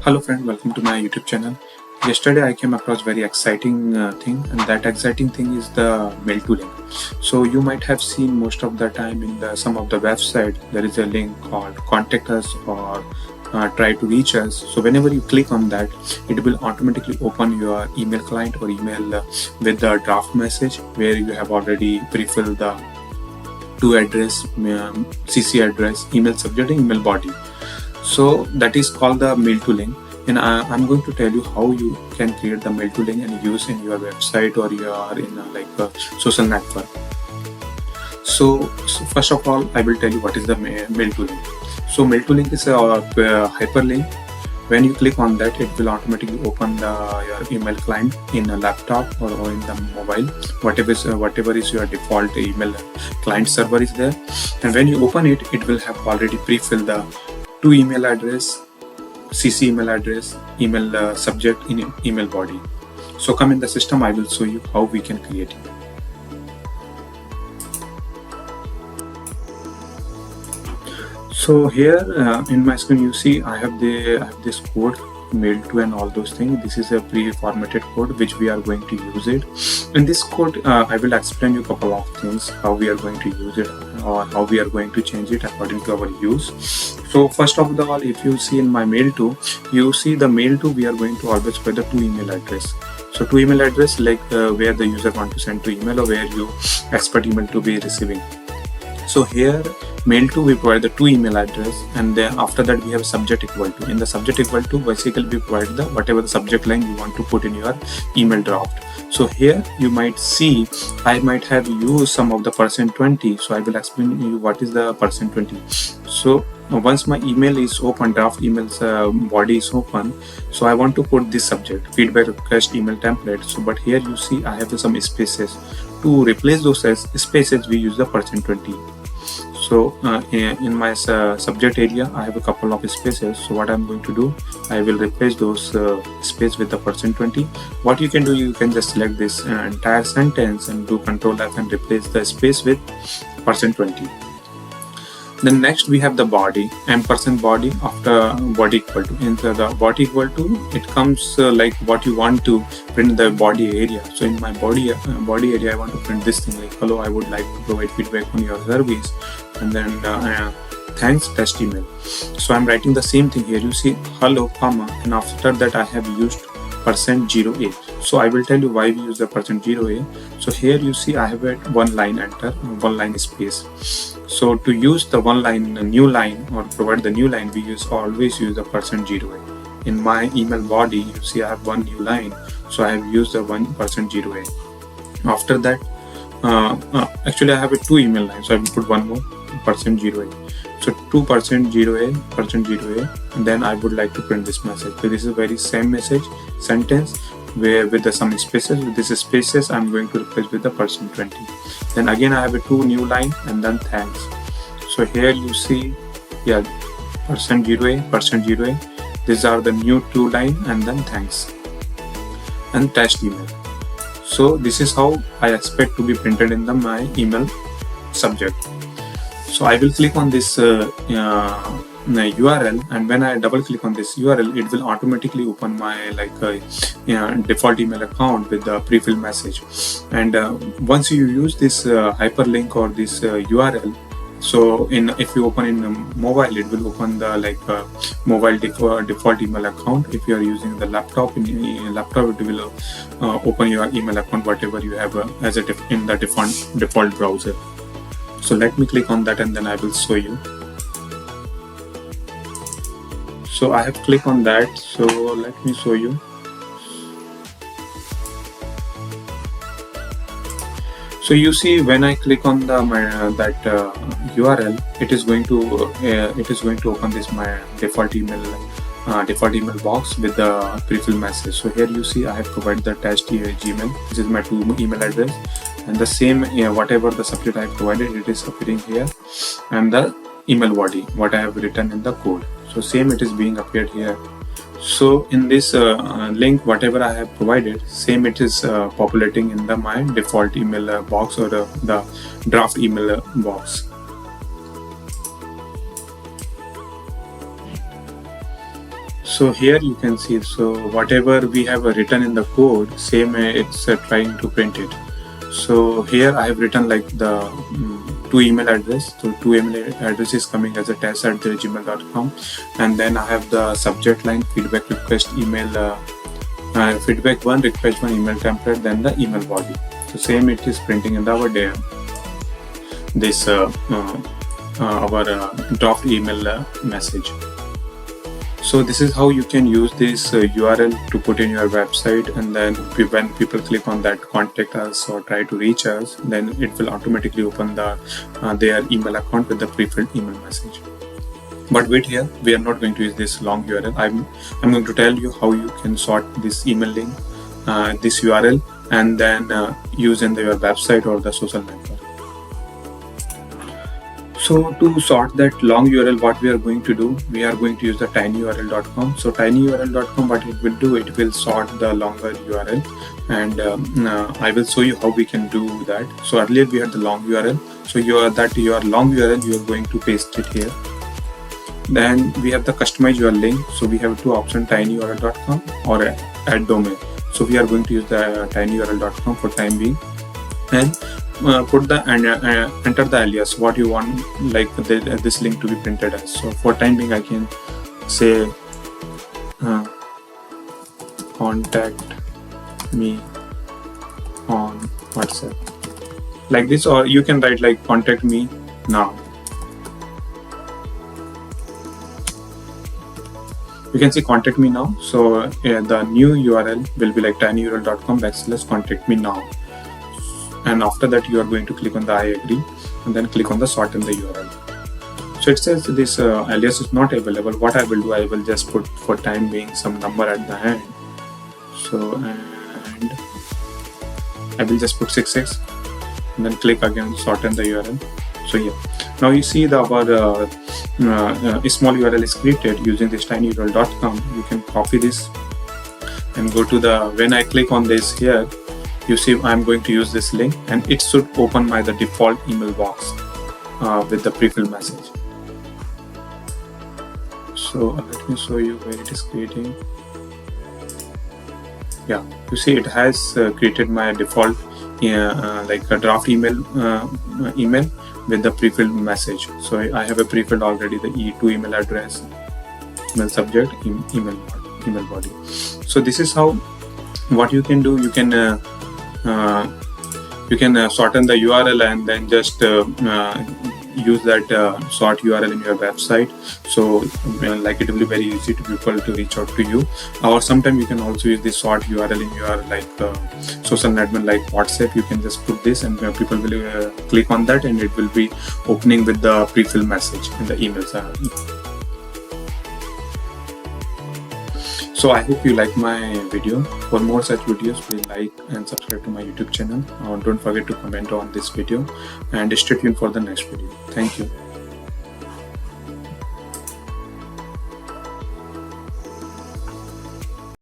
Hello friend, welcome to my YouTube channel. Yesterday I came across very exciting thing, and that exciting thing is the Mailto Link. So you might have seen most of the time in some of the website there is a link called contact us or try to reach us. So whenever you click on that, it will automatically open your email client or email with the draft message where you have already pre-filled the to address, CC address, email subject and email body. So that is called the Mailto Link, and I'm going to tell you how you can create the Mailto Link and use in your website or you are in a social network. So first of all, I will tell you what is the Mailto Link. So Mailto Link is a hyperlink. When you click on that, it will automatically open your email client in a laptop or in the mobile, whatever is your default email client server is there. And when you open it, it will have already pre-filled the to email address, CC email address, email subject in email body. So come in the system, I will show you how we can create it. So here in my screen you see I have this code Mailto and all those things. This is a pre-formatted code which we are going to use it. In this code I will explain you a couple of things, how we are going to use it or how we are going to change it according to our use. So first of all, if you see in my Mailto, you see the Mailto we are going to always put the to email address. So to email address like where the user want to send to email or where you expect email to be receiving. So here Mailto we provide the to email address, and then after that we have subject equal to. In the subject equal to, basically we provide the whatever the subject line you want to put in your email draft. So here you might see I might have used some of the %20. So I will explain you what is the %20. So once my email is open, draft email's body is open, so I want to put this subject feedback request email template. So but here you see I have some spaces. To replace those spaces we use the %20. So in my subject area I have a couple of spaces. So what I'm going to do, I will replace those space with the %20. What you can do, you can just select this entire sentence and do Ctrl F and replace the space with %20. Then next we have the body, ampersand body after body equal to. In the body equal to, it comes like what you want to print the body area. So in my body area I want to print this thing like hello, I would like to provide feedback on your service, and then thanks test email. So I'm writing the same thing here. You see hello comma, and after that I have used %0a. So I will tell you why we use the %0a. So here you see I have a one line enter, one line space. So to use the one line, new line, or provide the new line, we always use the %0a. In my email body, you see I have one new line, so I have used the %0a. After that, actually I have a two email lines, so I will put one more %0a. So 2%0a, and then I would like to print this message. So this is very same message sentence where with some spaces. With these spaces I'm going to replace with the %20. Then again I have a two new line and then thanks. So here you see %0a. These are the new two line and then thanks and test email. So this is how I expect to be printed in my email subject. So I will click on this URL, and when I double click on this URL, it will automatically open my default email account with the pre-filled message. And once you use this hyperlink or this URL, so if you open in mobile, it will open the mobile default email account. If you are using the laptop, in laptop it will open your email account whatever you have as in the default browser. So let me click on that and then I will show you. So I have clicked on that, so let me show you. So you see when I click on the URL, it is going to open this my default email box with the pre-filled message. So here you see I have provided the test Gmail. This is my two email address, and the same whatever the subject I have provided, it is appearing here, and the email body what I have written in the code. So same it is being appeared here. So in this link whatever I have provided, same it is populating in my default email box or the draft email box. So here you can see, so whatever we have written in the code, same it's trying to print it. So here I have written like the two email address. So two email address is coming as a test@gmail.com, and then I have the subject line feedback request email, feedback one request one email template, then the email body. So same it is printing in our this our draft email message. So this is how you can use this URL to put in your website, and then when people click on that contact us or try to reach us, then it will automatically open the their email account with the pre-filled email message. But wait, here we are not going to use this long URL. I'm going to tell you how you can sort this email link, this URL, and then use in your website or the social network. So to sort that long URL, what we are going to do, we are going to use the tinyurl.com. So tinyurl.com, what it will do, it will sort the longer URL, and I will show you how we can do that. So earlier we had the long URL. So your long URL, you are going to paste it here. Then we have the customize your link. So we have two options, tinyurl.com or add domain. So we are going to use the tinyurl.com for time being, and put the enter the alias what you want like this link to be printed as. So for time being I can say contact me on WhatsApp like this, or you can write like contact me now. You can see contact me now. So the new URL will be like tinyurl.com/contact me now. And after that you are going to click on the I agree, and then click on the sort in the URL. So it says this alias is not available. What I will do, I will just put for time being some number at the end. So and I will just put 66, and then click again sort in the URL. So yeah, now you see the our small URL is created using this tinyurl.com. You can copy this and go to the, when I click on this here, you see I'm going to use this link, and it should open the default email box with the pre-filled message. So let me show you where it is creating. Yeah, you see it has created my default like a draft email with the pre-filled message. So I have a pre-filled already, the E2 email address, email subject, email body. So this is how what you can do. You can shorten the URL and then just use that sort URL in your website. So like it will be very easy to people to reach out to you. Or sometimes you can also use this sort URL in your like social network like WhatsApp. You can just put this, and people will click on that, and it will be opening with the pre-filled message in the emails. So I hope you like my video. For more such videos, please like and subscribe to my YouTube channel. Don't forget to comment on this video, and stay tuned for the next video. Thank you.